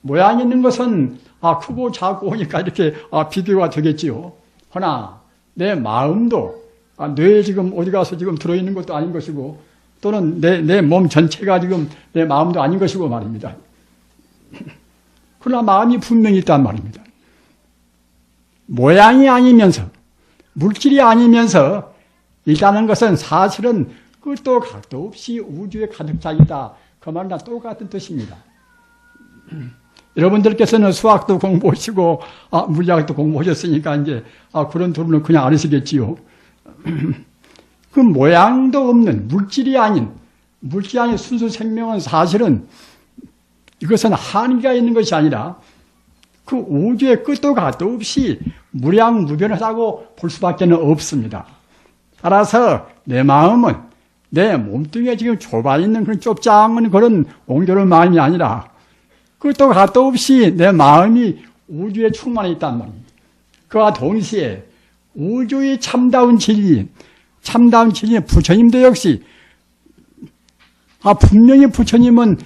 모양이 있는 것은 크고 작고 하니까 이렇게 비교가 되겠지요. 허나 내 마음도 뇌에 지금 어디 가서 지금 들어있는 것도 아닌 것이고, 또는 내 몸 전체가 지금 내 마음도 아닌 것이고 말입니다. 그러나 마음이 분명히 있단 말입니다. 모양이 아니면서, 물질이 아니면서 있다는 것은 사실은 끝도 각도 없이 우주에 가득 차 있다. 그 말과 똑같은 뜻입니다. 여러분들께서는 수학도 공부하시고, 물리학도 공부하셨으니까 이제, 그런 도리는 그냥 알으시겠지요. 그 모양도 없는 물질이 아닌 순수 생명은 사실은 이것은 한계가 있는 것이 아니라 그 우주의 끝도 각도 없이 무량무변하다고 볼 수밖에 없습니다. 따라서 내 마음은 내 몸뚱이에 지금 좁아 있는 그런 좁장한 그런 옹졸한 마음이 아니라 끝도 각도 없이 내 마음이 우주에 충만해 있단 말입니다. 그와 동시에 우주의 참다운 진리인 부처님도 역시 분명히 부처님은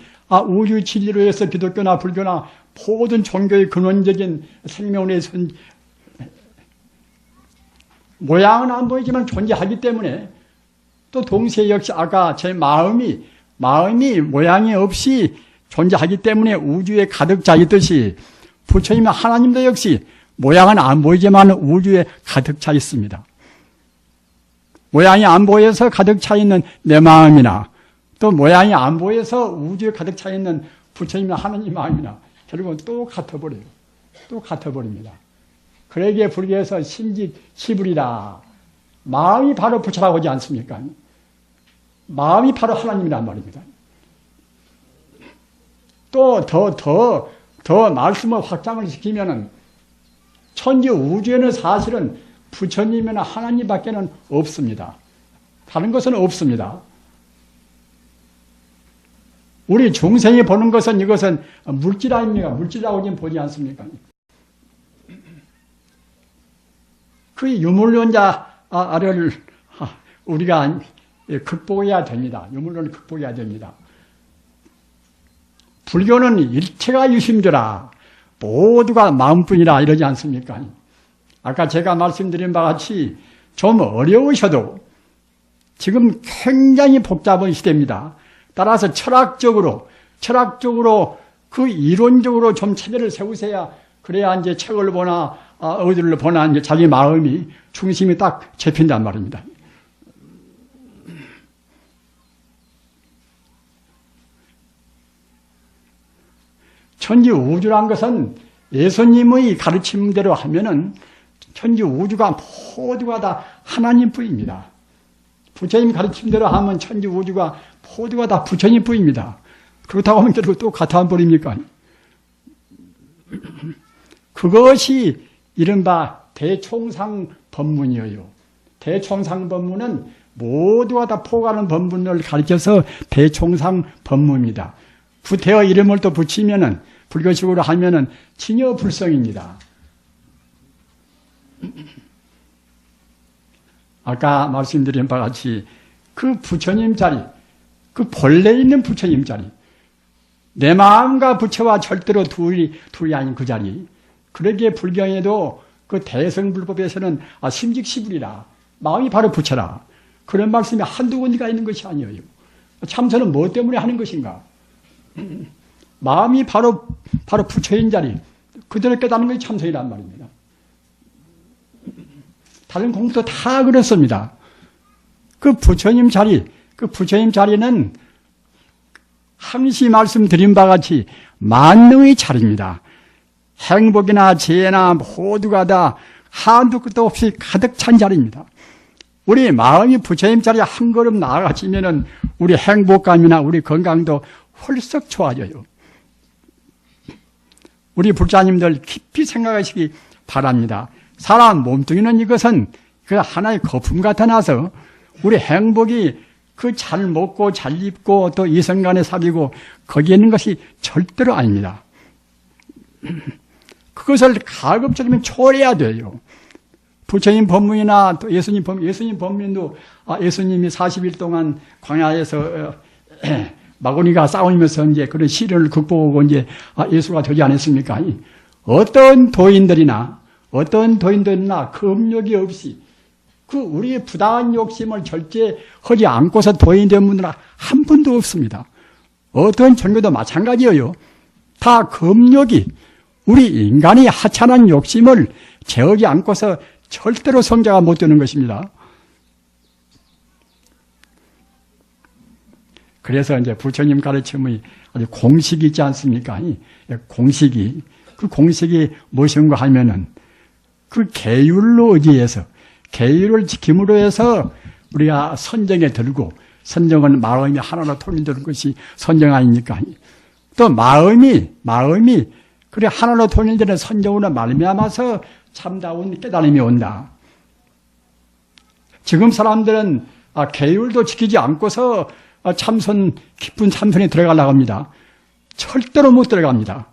우주 진리로 해서 기독교나 불교나 모든 종교의 근원적인 생명의 모양은 안 보이지만 존재하기 때문에 또 동시에 역시 아까 제 마음이 모양이 없이 존재하기 때문에 우주에 가득 차 있듯이 부처님의 하나님도 역시 모양은 안 보이지만 우주에 가득 차 있습니다. 모양이 안 보여서 가득 차 있는 내 마음이나 또 모양이 안 보여서 우주에 가득 차 있는 부처님의 하나님 마음이나 결국은 또 같아버려요. 또 같아버립니다. 그러기에 불교에서 심직시불이라 마음이 바로 부처라고 하지 않습니까? 마음이 바로 하나님이란 말입니다. 또 더 말씀을 확장을 시키면은 천지 우주에는 사실은 부처님이나 하나님밖에는 없습니다. 다른 것은 없습니다. 우리 중생이 보는 것은 이것은 물질 아닙니까? 물질이라고 지금 보지 않습니까? 그 유물론자를 우리가 극복해야 됩니다. 유물론을 극복해야 됩니다. 불교는 일체가 유심조라 모두가 마음뿐이라 이러지 않습니까? 아까 제가 말씀드린 바와 같이 좀 어려우셔도 지금 굉장히 복잡한 시대입니다. 따라서 철학적으로 그 이론적으로 좀 체계를 세우셔야 그래야 이제 책을 보나 어디를 보나 이제 자기 마음이 중심이 딱 잡힌단 말입니다. 천지 우주란 것은 예수님의 가르침대로 하면은 천지 우주가 모두가 다 하나님뿐입니다. 부처님 가르침대로 하면 천지 우주가 모두가 다 부처님뿐입니다. 그렇다고 하면 결국 또 같아버립니까? 그것이 이른바 대총상법문이에요. 대총상법문은 모두가 다 포괄하는 법문을 가르쳐서 대총상법문입니다. 구태여 이름을 또 붙이면은 불교식으로 하면은 칭여불성입니다. 아까 말씀드린 바와 같이 그 부처님 자리, 그 본래 있는 부처님 자리, 내 마음과 부처와 절대로 둘이 아닌 그 자리. 그러기에 불경에도 그 대성불법에서는 심직시불이라 마음이 바로 부처라. 그런 말씀이 한두 군데가 있는 것이 아니에요. 참선은 뭐 때문에 하는 것인가? 마음이 바로 부처인 자리, 그대로 깨닫는 것이 참선이란 말입니다. 다른 공부도 다 그렇습니다. 그 부처님 자리는 항시 말씀드린 바와 같이 만능의 자리입니다. 행복이나 재해나 모두가 다 한두 끝도 없이 가득 찬 자리입니다. 우리 마음이 부처님 자리에 한 걸음 나아가시면은 우리 행복감이나 우리 건강도 헐썩 좋아져요. 우리 불자님들 깊이 생각하시기 바랍니다. 사람 몸뚱이는 이것은 그 하나의 거품 같아 나서 우리 행복이 그 잘 먹고 잘 입고 또 이성간에 사귀고 거기에 있는 것이 절대로 아닙니다. 그것을 가급적이면 초래해야 돼요. 부처님 법문이나 또 예수님 법문도 예수님이 40일 동안 광야에서 마구니가 싸우면서 이제 그런 시련을 극복하고 이제 예수가 되지 않았습니까? 어떤 도인들이나 금욕이 없이 그 우리의 부당한 욕심을 절제하지 않고서 도인 된 분들은 한 분도 없습니다. 어떤 종교도 마찬가지예요. 다 금욕이 우리 인간이 하찮은 욕심을 제어하지 않고서 절대로 성자가 못 되는 것입니다. 그래서 이제 부처님 가르침의 아주 공식이 있지 않습니까? 공식이. 그 공식이 무엇인가 하면은 그 계율로 의지해서, 계율을 지킴으로 해서 우리가 선정에 들고, 선정은 마음이 하나로 통일되는 것이 선정 아닙니까? 또 마음이 그래 하나로 통일되는 선정으로 말미암아서 참다운 깨달음이 온다. 지금 사람들은 계율도 지키지 않고서 참선, 깊은 참선에 들어가려고 합니다. 절대로 못 들어갑니다.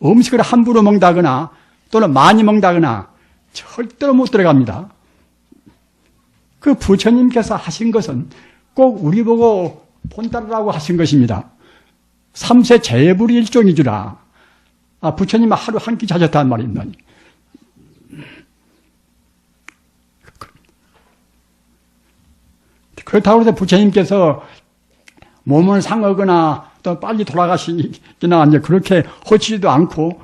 음식을 함부로 먹다거나 또는 많이 먹다거나 절대로 못 들어갑니다. 그 부처님께서 하신 것은 꼭 우리 보고 본따르라고 하신 것입니다. 삼세 제불이 일종이 주라. 부처님은 하루 한 끼 자셨단 말입니다. 그렇다고 해서 부처님께서 몸을 상하거나 또 빨리 돌아가시거나 이제 그렇게 하시지도 않고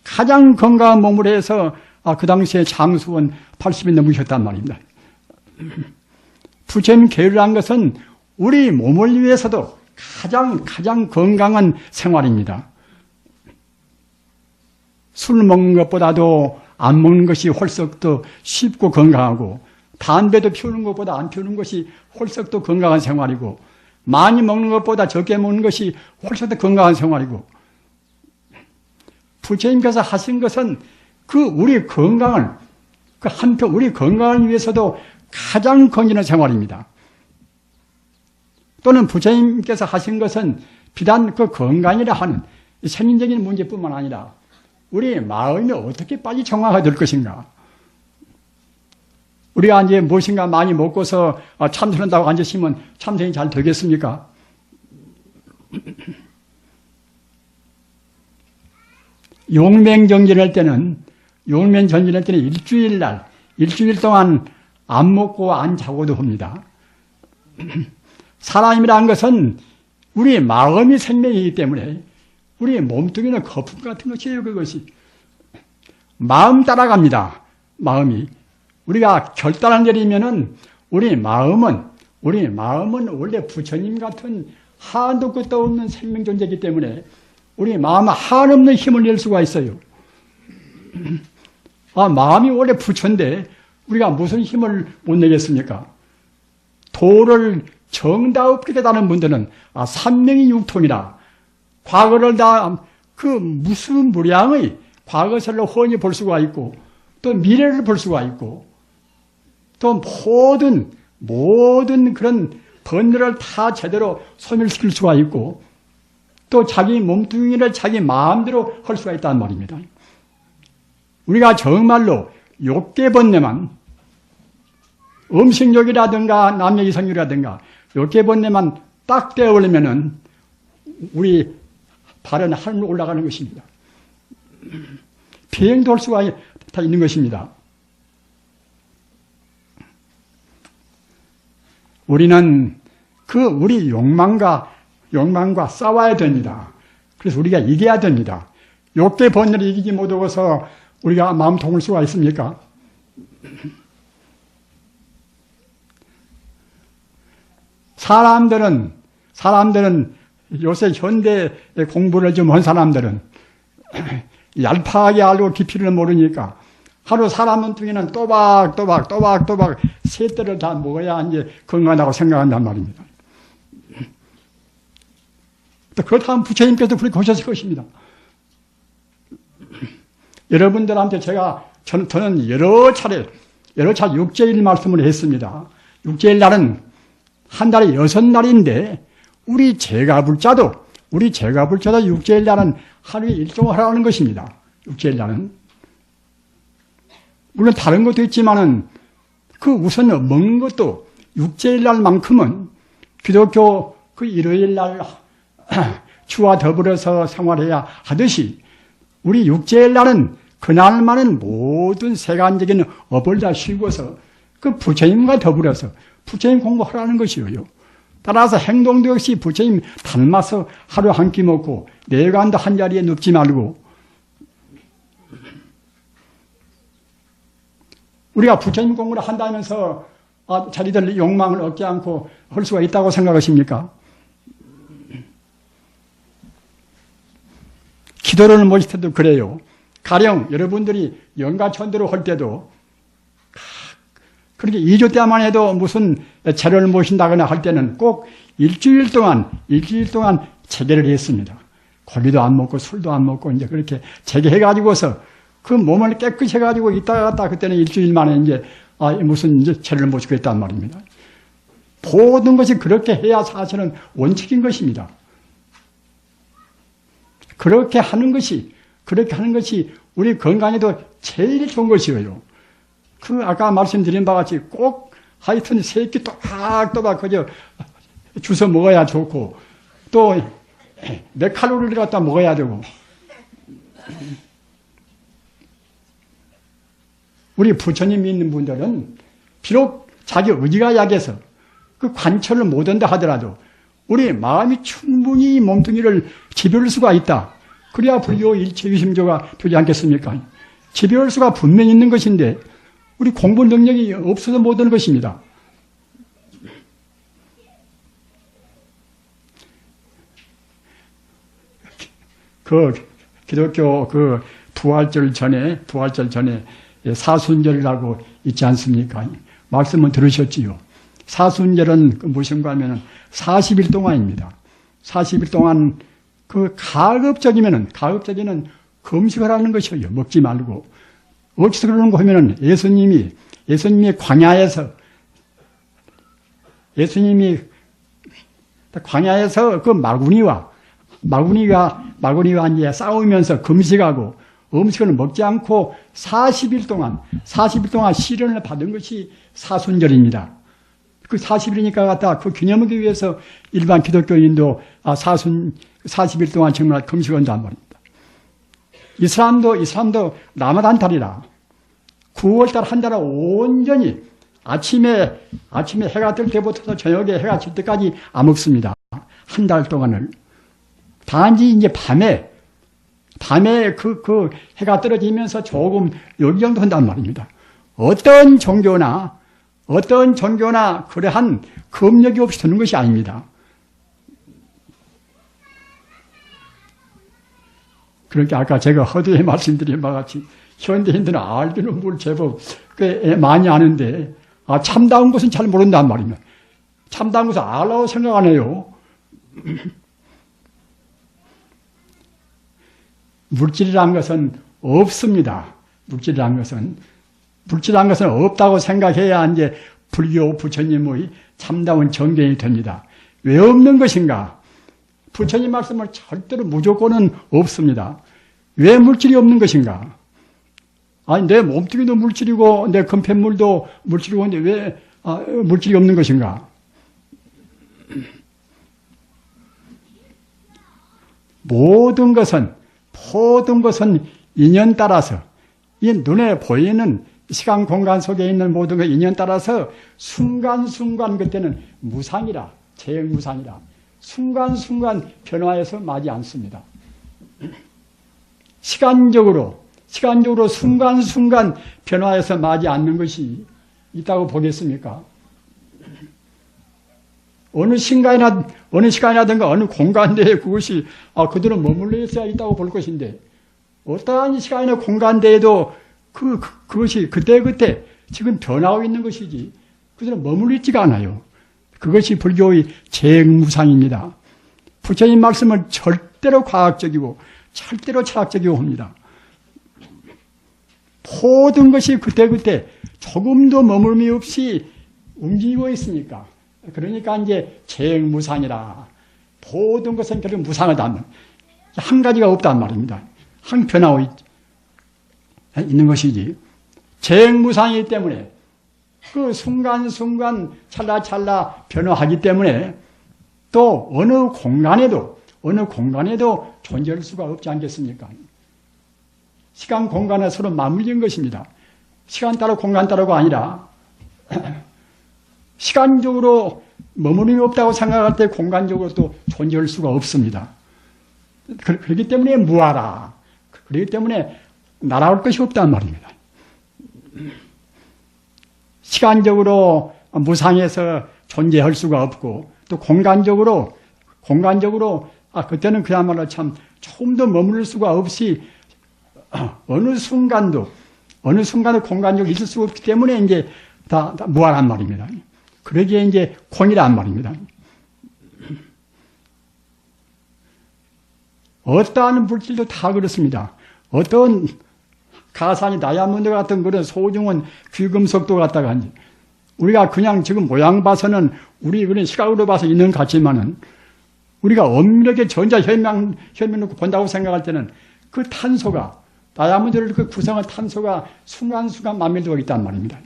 가장 건강한 몸을 해서 그 당시에 장수원 80이 넘으셨단 말입니다. 부처님 계율한 것은 우리 몸을 위해서도 가장 건강한 생활입니다. 술 먹는 것보다도 안 먹는 것이 훨씬 더 쉽고 건강하고, 담배도 피우는 것보다 안 피우는 것이 훨씬 더 건강한 생활이고, 많이 먹는 것보다 적게 먹는 것이 훨씬 더 건강한 생활이고, 부처님께서 하신 것은 우리 건강을, 한편 우리 건강을 위해서도 가장 건전한 생활입니다. 또는 부처님께서 하신 것은 비단 그 건강이라 하는 생리적인 문제뿐만 아니라 우리 마음이 어떻게 빨리 정화가 될 것인가. 우리가 이제 무엇인가 많이 먹고서 참선한다고 앉으시면 참선이 잘 되겠습니까? 용맹정진할 때는 일주일 동안 안 먹고 안 자고도 합니다. 사람이라는 것은 우리 마음이 생명이기 때문에 우리 몸뚱이는 거품 같은 것이에요. 그것이 마음 따라갑니다. 마음이 우리가 결단을 내리면은 우리 마음은 원래 부처님 같은 한도 끝도 없는 생명 존재이기 때문에 우리 마음은 한없는 힘을 낼 수가 있어요. 마음이 원래 부처인데 우리가 무슨 힘을 못 내겠습니까? 도를 정답게 깨달은 분들은 삼명이 육통이라 과거를 다 무슨 무량의 과거설로 훤히 볼 수가 있고 또 미래를 볼 수가 있고 또 모든 그런 번뇌를 다 제대로 소멸시킬 수가 있고 또 자기 몸뚱이를 자기 마음대로 할 수가 있다는 말입니다. 우리가 정말로 욕계번뇌만 음식욕이라든가 남녀이성욕이라든가 욕계번뇌만 딱 떼어버리면은 우리 발은 하늘로 올라가는 것입니다. 비행도 할 수가 다 있는 것입니다. 우리는 우리 욕망과 싸워야 됩니다. 그래서 우리가 이겨야 됩니다. 욕계 번뇌를 이기지 못하고서 우리가 마음 통할 수가 있습니까? 사람들은 요새 현대 공부를 좀 한 사람들은 얄팍하게 알고 깊이를 모르니까 하루 사람 몸뚱이는 또박또박 세대를 다 먹어야 이제 건강하다고 생각한단 말입니다. 또 그렇다면 부처님께서도 그렇게 보셨을 것입니다. 여러분들한테 저는 여러 차례 육제일 말씀을 했습니다. 육제일 날은 한 달에 6날인데 우리 제가불자도 육제일 날은 하루에 일종을 하라는 것입니다. 육제일 날은 물론 다른 것도 있지만은 우선 먹는 것도 육제일 날만큼은 기독교 일요일 날 주와 더불어서 생활해야 하듯이 우리 육제일 날은 그날만은 모든 세간적인 업을 다 쉬고서 부처님과 더불어서 부처님 공부하라는 것이에요. 따라서 행동도 역시 부처님 닮아서 하루 한 끼 먹고 내관도 한 자리에 눕지 말고 우리가 부처님 공부를 한다면서 자기들 욕망을 얻지 않고 할 수가 있다고 생각하십니까? 기도를 모실 때도 그래요. 가령 여러분들이 영가천도로 할 때도 그렇게 2주 때만 해도 무슨 제를 모신다거나 할 때는 꼭 일주일 동안 재개를 했습니다. 고기도 안 먹고 술도 안 먹고 이제 그렇게 재개해가지고서 그 몸을 깨끗이 해가지고 있다가 갔다 그때는 일주일 만에 이제 무슨 이제 제를 모시고 했단 말입니다. 모든 것이 그렇게 해야 사실은 원칙인 것입니다. 그렇게 하는 것이 우리 건강에도 제일 좋은 것이에요. 아까 말씀드린 바와 같이 꼭 하여튼 세 끼 또박또박 그저 주워 먹어야 좋고 또 몇 칼로리를 갖다 먹어야 되고 우리 부처님 믿는 분들은 비록 자기 의지가 약해서 그 관철을 못한다 하더라도 우리 마음이 충분히 몸뚱이를 지배할 수가 있다. 그래야 불교 일체유심조가 되지 않겠습니까? 지배할 수가 분명히 있는 것인데 우리 공부 능력이 없어서 못하는 것입니다. 기독교 부활절 전에 사순절이라고 있지 않습니까? 말씀은 들으셨지요. 사순절은 무엇인가 하면 40일 동안입니다. 40일 동안 가급적이면 금식을 하는 것이에요. 먹지 말고. 어디서 그러는 거 하면은 예수님이 광야에서 그 마구니와 이제 싸우면서 금식하고 음식을 먹지 않고 40일 동안 시련을 받은 것이 사순절입니다. 그 40일이니까 갖다 그 기념하기 위해서 일반 기독교인도 40일 동안 정말 금식한단 말입니다. 이슬람도 라마단 달이라 9월달 한 달을 온전히 아침에 해가 뜰 때부터 저녁에 해가 질 때까지 안 먹습니다. 한 달 동안을. 단지 이제 밤에 그 해가 떨어지면서 조금 여기 정도 한단 말입니다. 어떤 종교나 그러한 금력이 없이 되는 것이 아닙니다. 그렇게 아까 제가 허드에 말씀드린 바와 같이 현대인들은 알기는 뭘 제법 꽤 많이 아는데 참다운 것은 잘 모른단 말입니다. 참다운 것은 알라고 생각 안 해요. 물질이란 것은 없습니다. 물질이란 것은 없다고 생각해야 이제 불교 부처님의 참다운 정견이 됩니다. 왜 없는 것인가? 부처님 말씀을 절대로 무조건은 없습니다. 왜 물질이 없는 것인가? 내 몸뚱이도 물질이고 내 금편물도 물질이고 근데 왜 물질이 없는 것인가? 모든 것은 인연 따라서 이 눈에 보이는 시간 공간 속에 있는 모든 것 인연 따라서 순간순간 그때는 무상이라 재무상이라 순간순간 변화해서 마지 않습니다. 시간적으로 순간순간 변화해서 마지 않는 것이 있다고 보겠습니까? 어느 시간이라든가 어느 공간대에 그것이 그들은 머물러 있어야 있다고 볼 것인데 어떠한 시간이나 공간대에도 그것이 그때그때 지금 변하고 있는 것이지 그들은 머물러 있지가 않아요. 그것이 불교의 재무상입니다. 부처님 말씀은 절대로 과학적이고 절대로 철학적이고 합니다. 모든 것이 그때그때 조금도 머물미 없이 움직이고 있으니까 그러니까 이제 재무상이라 모든 것은 결국 무상하다. 한 가지가 없단 말입니다. 한 변하고 있는 것이지. 재무상이기 때문에 그 순간순간 찰나찰나 변화하기 때문에 또 어느 공간에도 존재할 수가 없지 않겠습니까? 시간 공간에 서로 맞물린 것입니다. 시간 따로 공간 따로가 아니라 시간적으로 머무림이 없다고 생각할 때 공간적으로 또 존재할 수가 없습니다. 그렇기 때문에 무하라. 그렇기 때문에 날아올 것이 없단 말입니다. 시간적으로 무상해서 존재할 수가 없고 또 공간적으로 그때는 그야말로 참 조금도 머무를 수가 없이 어느 순간도 공간적으로 있을 수가 없기 때문에 이제 다 무한한 말입니다. 그러기에 이제 공이란 말입니다. 어떠한 물질도 다 그렇습니다. 어떤 가산이 다이아몬드 같은 그런 소중한 귀금속도 갖다가 우리가 그냥 지금 모양 봐서는 우리 그런 시각으로 봐서 있는 것 같지만은 우리가 엄밀하게 전자혈명 놓고 본다고 생각할 때는 그 탄소가 다이아몬드를 그 구성한 탄소가 순간순간 만밀도가 있단 말입니다.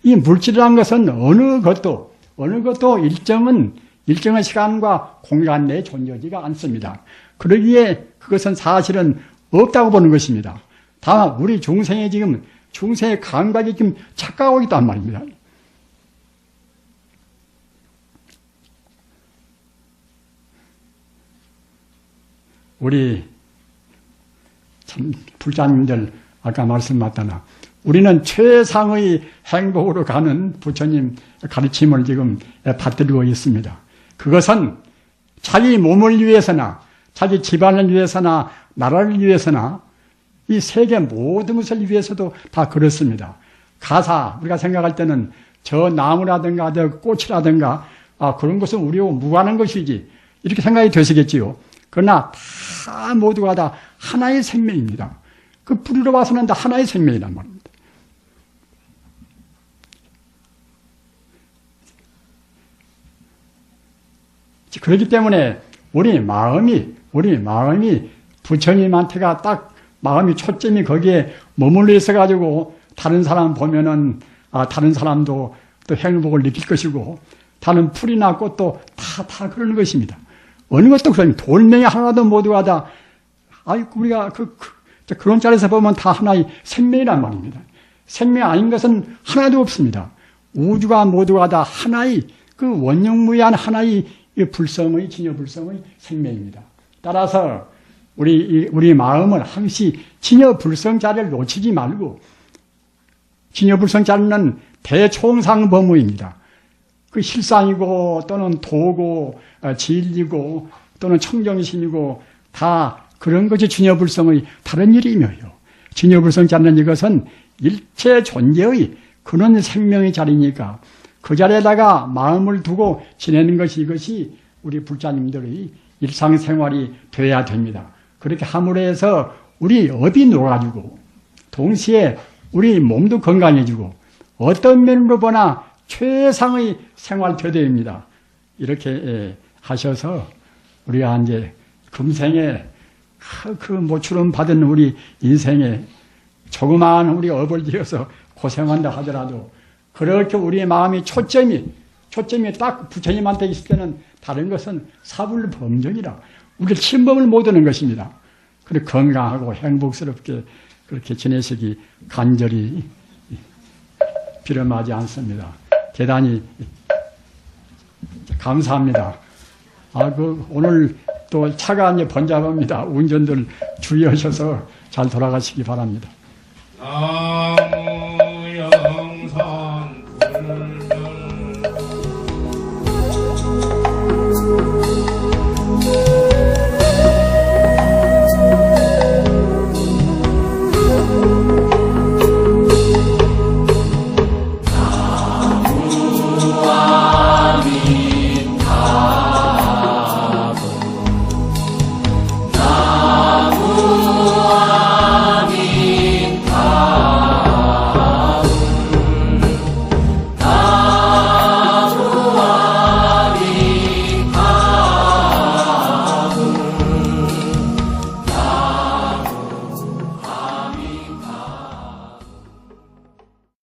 이 물질이라는 것은 어느 것도 일정한 시간과 공간 내에 존재하지가 않습니다. 그러기에 그것은 사실은 없다고 보는 것입니다. 다만 우리 중생의 감각이 지금 착각하고 있단 말입니다. 우리 참 불자님들 아까 말씀하셨다나 우리는 최상의 행복으로 가는 부처님 가르침을 지금 받들고 있습니다. 그것은 자기 몸을 위해서나 자기 집안을 위해서나 나라를 위해서나 이 세계 모든 것을 위해서도 다 그렇습니다. 우리가 생각할 때는 저 나무라든가 저 꽃이라든가 그런 것은 우리하고 무관한 것이지 이렇게 생각이 되시겠지요. 그러나 다 모두가 다 하나의 생명입니다. 그 뿌리로 봐서는 다 하나의 생명이란 말입니다. 그렇기 때문에 우리 마음이 부처님한테가 딱 마음이 초점이 거기에 머물러 있어가지고 다른 사람 보면은 다른 사람도 또 행복을 느낄 것이고 다른 풀이나 꽃도 다 그러는 것입니다. 어느 것도 그런 돌멩이 하나도 모두가 다 우리가 그런 자리에서 보면 다 하나의 생명이란 말입니다. 생명 아닌 것은 하나도 없습니다. 우주가 모두가 다 하나의 그 원형무이한 하나의 불성의 진여불성의 생명입니다. 따라서 우리 마음은 항시 진여불성 자리를 놓치지 말고 진여불성 자리는 대총상법무입니다. 그 실상이고 또는 도고 진리고 또는 청정심이고 다 그런 것이 진여불성의 다른 이름이에요. 진여불성 자리는 이것은 일체 존재의 그런 생명의 자리니까 그 자리에다가 마음을 두고 지내는 것이 이것이 우리 불자님들의 일상생활이 되어야 됩니다. 그렇게 함으로 해서 우리 업이 녹아지고 동시에 우리 몸도 건강해지고 어떤 면으로 보나 최상의 생활 되도입니다. 이렇게 하셔서 우리가 이제 금생에 그 모처럼 받은 우리 인생에 조그마한 우리 업을 지어서 고생한다 하더라도 그렇게 우리의 마음이 초점이 딱 부처님한테 있을 때는 다른 것은 사불범정이라 우리 침범을 못 하는 것입니다. 그리고 건강하고 행복스럽게 그렇게 지내시기 간절히 비름하지 않습니다. 대단히 감사합니다. 오늘 또 차가 이제 번잡합니다. 운전들 주의하셔서 잘 돌아가시기 바랍니다.